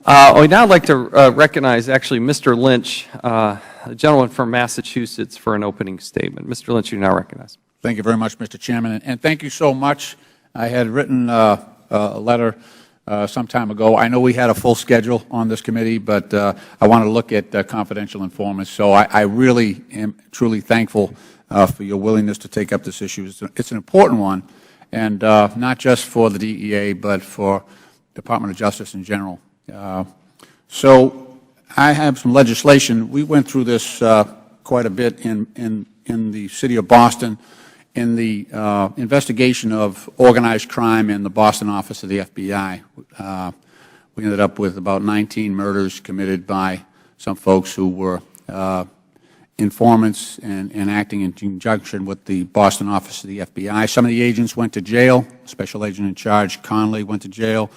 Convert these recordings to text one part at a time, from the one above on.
We'd now like to recognize, actually, Mr. Lynch, a gentleman from Massachusetts, for an opening statement. Mr. Lynch, you're now recognized. Thank you very much, Mr. Chairman, and thank you so much. I had written a letter some time ago. I know we had a full schedule on this committee, but I want to look at confidential informants. So I really am truly thankful for your willingness to take up this issue. It's an important one, and not just for the DEA, but for Department of Justice in general. So I have some legislation. We went through this quite a bit in the city of Boston in the investigation of organized crime in the Boston office of the FBI. We ended up with about 19 murders committed by some folks who were informants and acting in conjunction with the Boston office of the FBI. Some of the agents went to jail. Special agent in charge, Conley, went to jail,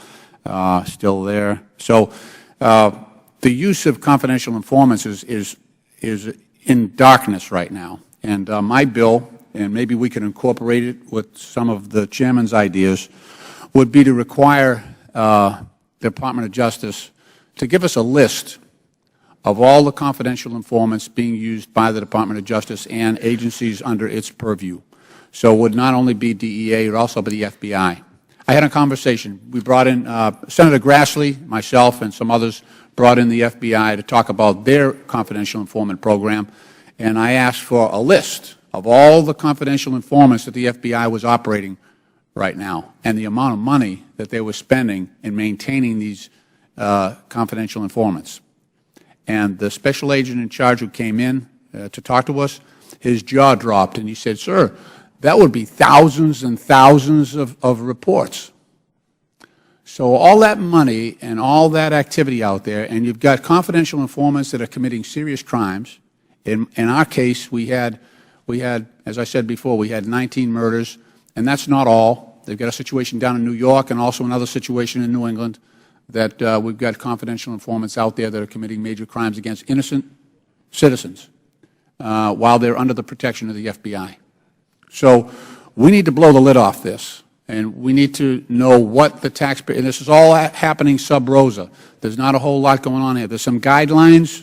still there. So the use of confidential informants is in darkness right now. And my bill, and maybe we can incorporate it with some of the chairman's ideas, would be to require the Department of Justice to give us a list of all the confidential informants being used by the Department of Justice and agencies under its purview. So it would not only be DEA, it would also be the FBI. I had a conversation. We brought in Senator Grassley, myself, and some others brought in the FBI to talk about their confidential informant program, and I asked for a list of all the confidential informants that the FBI was operating right now and the amount of money that they were spending in maintaining these confidential informants. And the special agent in charge who came in to talk to us, his jaw dropped, and he said, "Sir, that would be thousands and thousands of reports." So all that money and all that activity out there, and you've got confidential informants that are committing serious crimes. In our case, we had, as I said before, we had 19 murders, and that's not all. They've got a situation down in New York and also another situation in New England that we've got confidential informants out there that are committing major crimes against innocent citizens while they're under the protection of the FBI. So we need to blow the lid off this, and we need to know what the taxpayer, and this is all happening sub rosa. There's not a whole lot going on here. There's some guidelines.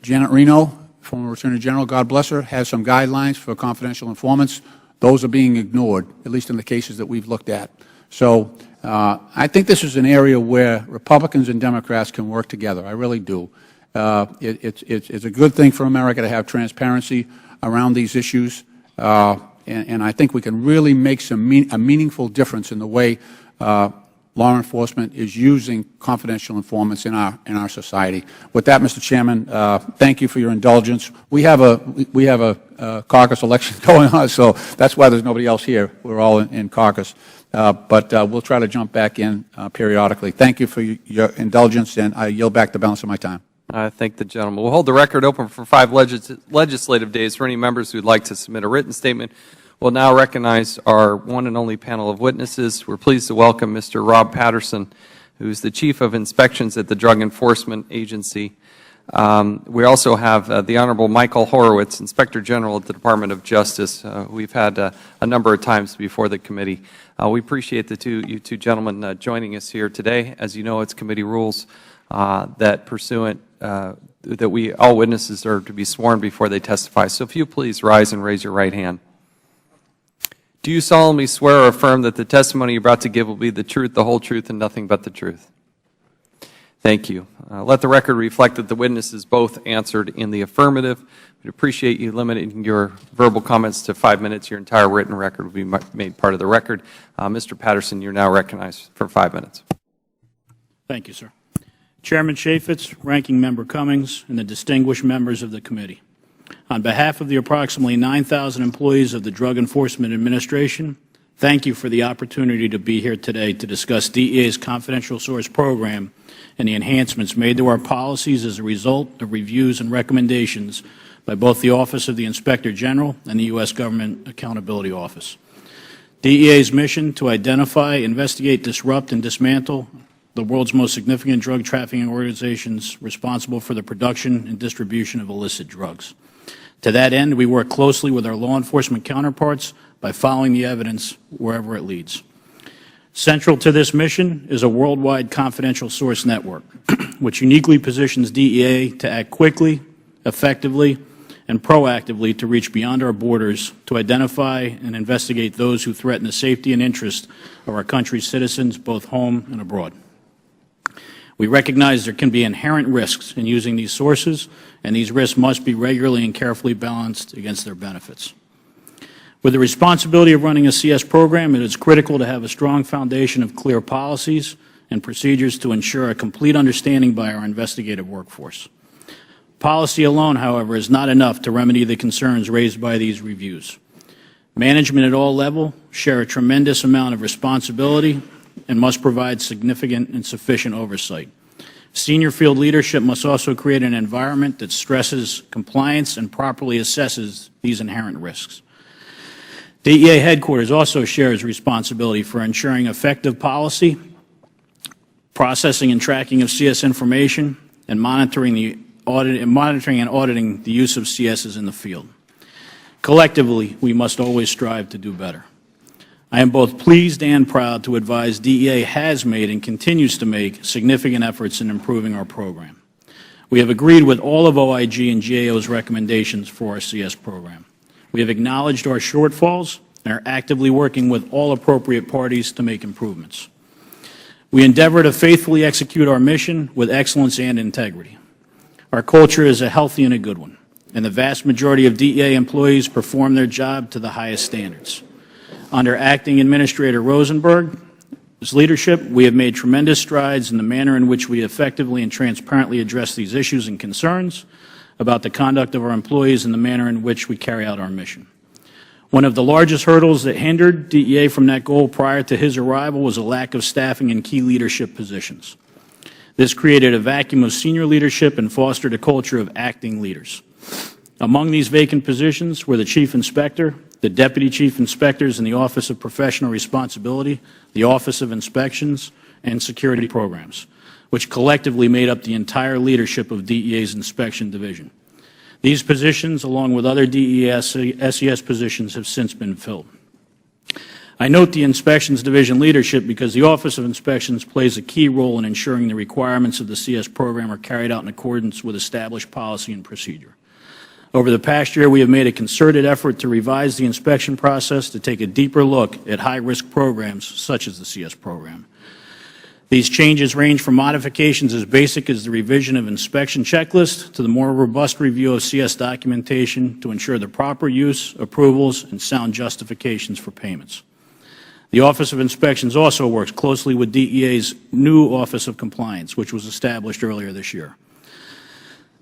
Janet Reno, former Attorney General, God bless her, has some guidelines for confidential informants. Those are being ignored, at least in the cases that we've looked at. So I think this is an area where Republicans and Democrats can work together. I really do. It's a good thing for America to have transparency around these issues, and I think we can really make a meaningful difference in the way law enforcement is using confidential informants in our society. With that, Mr. Chairman, thank you for your indulgence. We have a caucus election going on, so that's why there's nobody else here. We're all in caucus, but we'll try to jump back in periodically. Thank you for your indulgence, and I yield back the balance of my time. I thank the gentleman. We'll hold the record open for 5 legislative days for any members who would like to submit a written statement. We'll now recognize our one and only panel of witnesses. We're pleased to welcome Mr. Rob Patterson, who is the Chief of Inspections at the Drug Enforcement Agency. We also have the Honorable Michael Horowitz, Inspector General at the Department of Justice. We've had a number of times before the committee. We appreciate you two gentlemen joining us here today. As you know, it's committee rules that pursuant that all witnesses are to be sworn before they testify. So if you please rise and raise your right hand. Do you solemnly swear or affirm that the testimony you're about to give will be the truth, the whole truth, and nothing but the truth? Thank you. Let the record reflect that the witnesses both answered in the affirmative. We'd appreciate you limiting your verbal comments to 5 minutes. Your entire written record will be made part of the record. Mr. Patterson, you're now recognized for 5 minutes. Thank you, sir. Chairman Chaffetz, Ranking Member Cummings, and the distinguished members of the committee. On behalf of the approximately 9,000 employees of the Drug Enforcement Administration, thank you for the opportunity to be here today to discuss DEA's confidential source program and the enhancements made to our policies as a result of reviews and recommendations by both the Office of the Inspector General and the U.S. Government Accountability Office. DEA's mission to identify, investigate, disrupt, and dismantle the world's most significant drug trafficking organizations responsible for the production and distribution of illicit drugs. To that end, we work closely with our law enforcement counterparts by following the evidence wherever it leads. Central to this mission is a worldwide confidential source network, which uniquely positions DEA to act quickly, effectively, and proactively to reach beyond our borders to identify and investigate those who threaten the safety and interest of our country's citizens, both home and abroad. We recognize there can be inherent risks in using these sources, and these risks must be regularly and carefully balanced against their benefits. With the responsibility of running a CS program, it is critical to have a strong foundation of clear policies and procedures to ensure a complete understanding by our investigative workforce. Policy alone, however, is not enough to remedy the concerns raised by these reviews. Management at all levels share a tremendous amount of responsibility and must provide significant and sufficient oversight. Senior field leadership must also create an environment that stresses compliance and properly assesses these inherent risks. DEA headquarters also shares responsibility for ensuring effective policy, processing and tracking of CS information, and monitoring and auditing the use of CSs in the field. Collectively, we must always strive to do better. I am both pleased and proud to advise DEA has made and continues to make significant efforts in improving our program. We have agreed with all of OIG and GAO's recommendations for our CS program. We have acknowledged our shortfalls and are actively working with all appropriate parties to make improvements. We endeavor to faithfully execute our mission with excellence and integrity. Our culture is a healthy and a good one, and the vast majority of DEA employees perform their job to the highest standards. Under Acting Administrator Rosenberg's leadership, we have made tremendous strides in the manner in which we effectively and transparently address these issues and concerns about the conduct of our employees and the manner in which we carry out our mission. One of the largest hurdles that hindered DEA from that goal prior to his arrival was a lack of staffing in key leadership positions. This created a vacuum of senior leadership and fostered a culture of acting leaders. Among these vacant positions were the Chief Inspector, the Deputy Chief Inspectors in the Office of Professional Responsibility, the Office of Inspections, and Security Programs, which collectively made up the entire leadership of DEA's Inspection Division. These positions, along with other DEA SES positions, have since been filled. I note the Inspections Division leadership because the Office of Inspections plays a key role in ensuring the requirements of the CS program are carried out in accordance with established policy and procedure. Over the past year, we have made a concerted effort to revise the inspection process to take a deeper look at high-risk programs such as the CS program. These changes range from modifications as basic as the revision of inspection checklists to the more robust review of CS documentation to ensure the proper use, approvals, and sound justifications for payments. The Office of Inspections also works closely with DEA's new Office of Compliance, which was established earlier this year.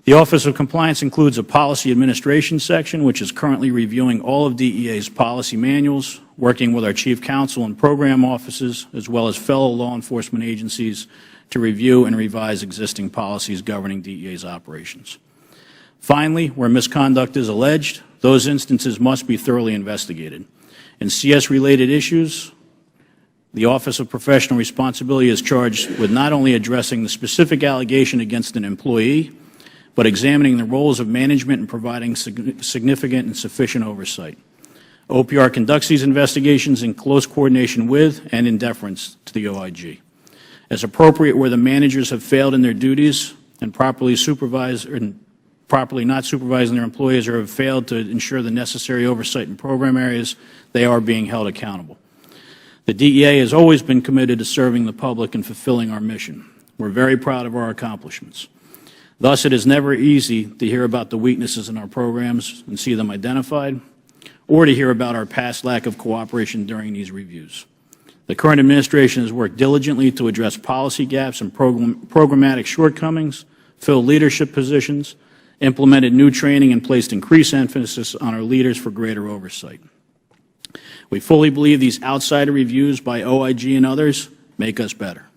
The Office of Compliance includes a policy administration section, which is currently reviewing all of DEA's policy manuals, working with our chief counsel and program offices, as well as fellow law enforcement agencies to review and revise existing policies governing DEA's operations. Finally, where misconduct is alleged, those instances must be thoroughly investigated. In CS-related issues, the Office of Professional Responsibility is charged with not only addressing the specific allegation against an employee, but examining the roles of management and providing significant and sufficient oversight. OPR conducts these investigations in close coordination with and in deference to the OIG. As appropriate where the managers have failed in their duties and properly not supervising their employees or have failed to ensure the necessary oversight in program areas, they are being held accountable. The DEA has always been committed to serving the public and fulfilling our mission. We're very proud of our accomplishments. Thus, it is never easy to hear about the weaknesses in our programs and see them identified, or to hear about our past lack of cooperation during these reviews. The current administration has worked diligently to address policy gaps and programmatic shortcomings, fill leadership positions, implemented new training, and placed increased emphasis on our leaders for greater oversight. We fully believe these outsider reviews by OIG and others make us better.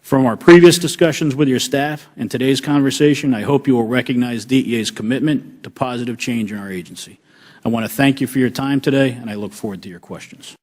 From our previous discussions with your staff and today's conversation, I hope you will recognize DEA's commitment to positive change in our agency. I want to thank you for your time today, and I look forward to your questions.